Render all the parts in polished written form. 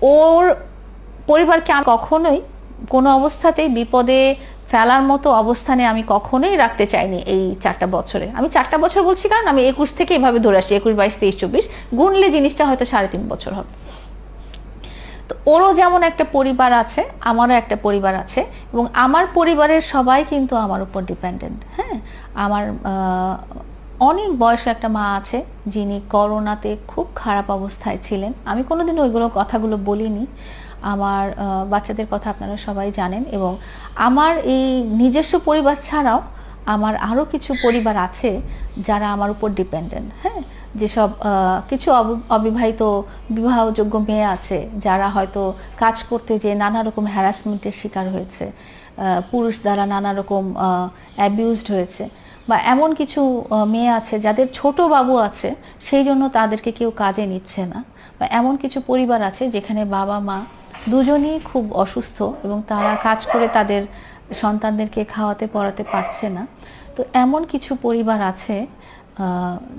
ওর পরিবারকে আমি কখনোই কোনো অবস্থাতেই বিপদে ফেলার মতো অবস্থানে আমি কখনোই রাখতে চাইনি। এই 4টা বছরে, আমি 4টা বছর বলছি কারণ আমি 21 থেকে এভাবে ধরে আসছি, 21, 22, 23, 24 গুনলে জিনিসটা হয়তো 3.5 বছর হবে। তো ওরও যেমন একটা পরিবার আছে, আমারও একটা পরিবার আছে, এবং আমার পরিবারের সবাই কিন্তু আমার উপর ডিপেন্ডেন্ট। হ্যাঁ, আমার অনেক বয়স্ক একটা মা আছে যিনি করোনাতে খুব খারাপ অবস্থায় ছিলেন। আমি কোনোদিন ওইগুলো কথাগুলো বলিনি। আমার বাচ্চাদের কথা আপনারা সবাই জানেন, এবং আমার এই নিজস্ব পরিবার ছাড়াও আমার আরও কিছু পরিবার আছে যারা আমার উপর ডিপেন্ডেন্ট। হ্যাঁ, যেসব কিছু অবিবাহিত বিবাহযোগ্য মেয়ে আছে যারা হয়তো কাজ করতে যেয়ে নানা রকম হ্যারাসমেন্টের শিকার হয়েছে, পুরুষ দ্বারা নানা রকম অ্যাবিউজড হয়েছে, বা এমন কিছু মেয়ে আছে যাদের ছোট বাবু আছে সেই জন্য তাদেরকে কেউ কাজে নিচ্ছে না, বা এমন কিছু পরিবার আছে যেখানে বাবা মা দুজনেই খুব অসুস্থ এবং তারা কাজ করে তাদের সন্তানদেরকে খাওয়াতে পড়াতে পারছে না। তো এমন কিছু পরিবার আছে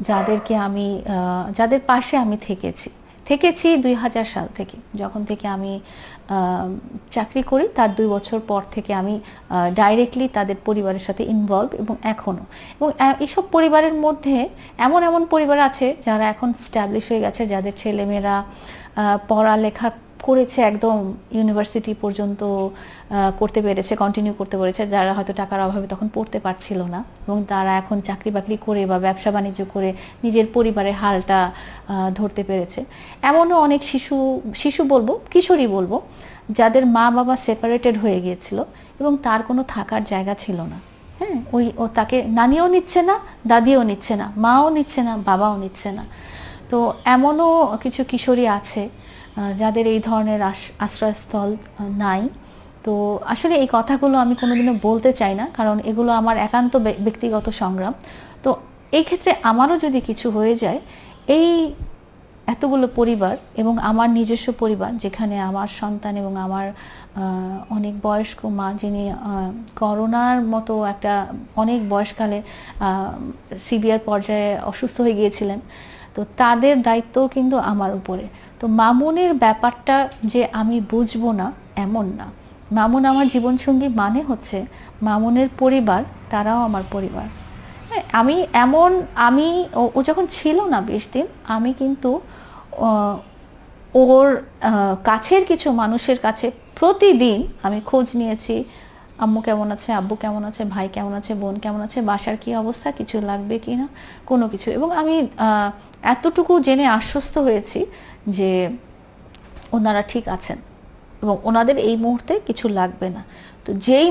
যাদেরকে আমি যাদের পাশে আমি থেকেছি 2000 সাল থেকে, যখন থেকে আমি চাকরি করি তার 2 বছর পর থেকে আমি ডাইরেক্টলি তাদের পরিবারের সাথে ইনভলভ, এবং এখনও। এবং এইসব পরিবারের মধ্যে এমন এমন পরিবার আছে যারা এখন স্ট্যাবলিশ হয়ে গেছে, যাদের ছেলেমেয়েরা পড়ালেখা করেছে, একদম ইউনিভার্সিটি পর্যন্ত করতে পেরেছে, কন্টিনিউ করতে পেরেছে, যারা হয়তো টাকার অভাবে তখন পড়তে পারছিল না, এবং তারা এখন চাকরি বাকরি করে বা ব্যবসা বাণিজ্য করে নিজের পরিবারের হালটা ধরতে পেরেছে। এমনও অনেক শিশু বলবো, কিশোরী বলবো, যাদের মা বাবা সেপারেটেড হয়ে গিয়েছিল এবং তার কোনো থাকার জায়গা ছিল না। হ্যাঁ, ও তাকে নানিও নিচ্ছে না, দাদিও নিচ্ছে না, মাও নিচ্ছে না, বাবাও নিচ্ছে না। তো এমনও কিছু কিশোরী আছে যাদের এই ধরনের আশ্রয়স্থল নাই। তো আসলে এই কথাগুলো আমি কোনোদিনও বলতে চাই না, কারণ এগুলো আমার একান্ত ব্যক্তিগত সংগ্রাম। তো এই ক্ষেত্রে আমারও যদি কিছু হয়ে যায়, এই এতগুলো পরিবার এবং আমার নিজস্ব পরিবার, যেখানে আমার সন্তান এবং আমার অনেক বয়স্ক মা, যিনি করোনার মতো একটা অনেক বয়সকালে সিভিয়ার পর্যায়ে অসুস্থ হয়ে গিয়েছিলেন, তো তাদের দায়িত্বও কিন্তু আমার উপরে। তো মামুনের ব্যাপারটা যে আমি বুঝবো না এমন না। মামুন আমার জীবনসঙ্গী, মানে হচ্ছে মামুনের পরিবার, তারাও আমার পরিবার। হ্যাঁ, আমি ও যখন ছিল না 20 দিন, আমি কিন্তু ওর কাছের কিছু মানুষের কাছে প্রতিদিন আমি খোঁজ নিয়েছি। আম্মু কেমন আছে, আব্বু কেমন আছে, ভাই কেমন আছে, বোন কেমন আছে, বাসার কি অবস্থা, কিছু লাগবে কি না, কোনো কিছু। এবং আমি এতটুকু জেনে আশ্বস্ত হয়েছি যে ওনারা ঠিক আছেন এবং ওনাদের এই মুহূর্তে কিছু লাগবে না। তো যেই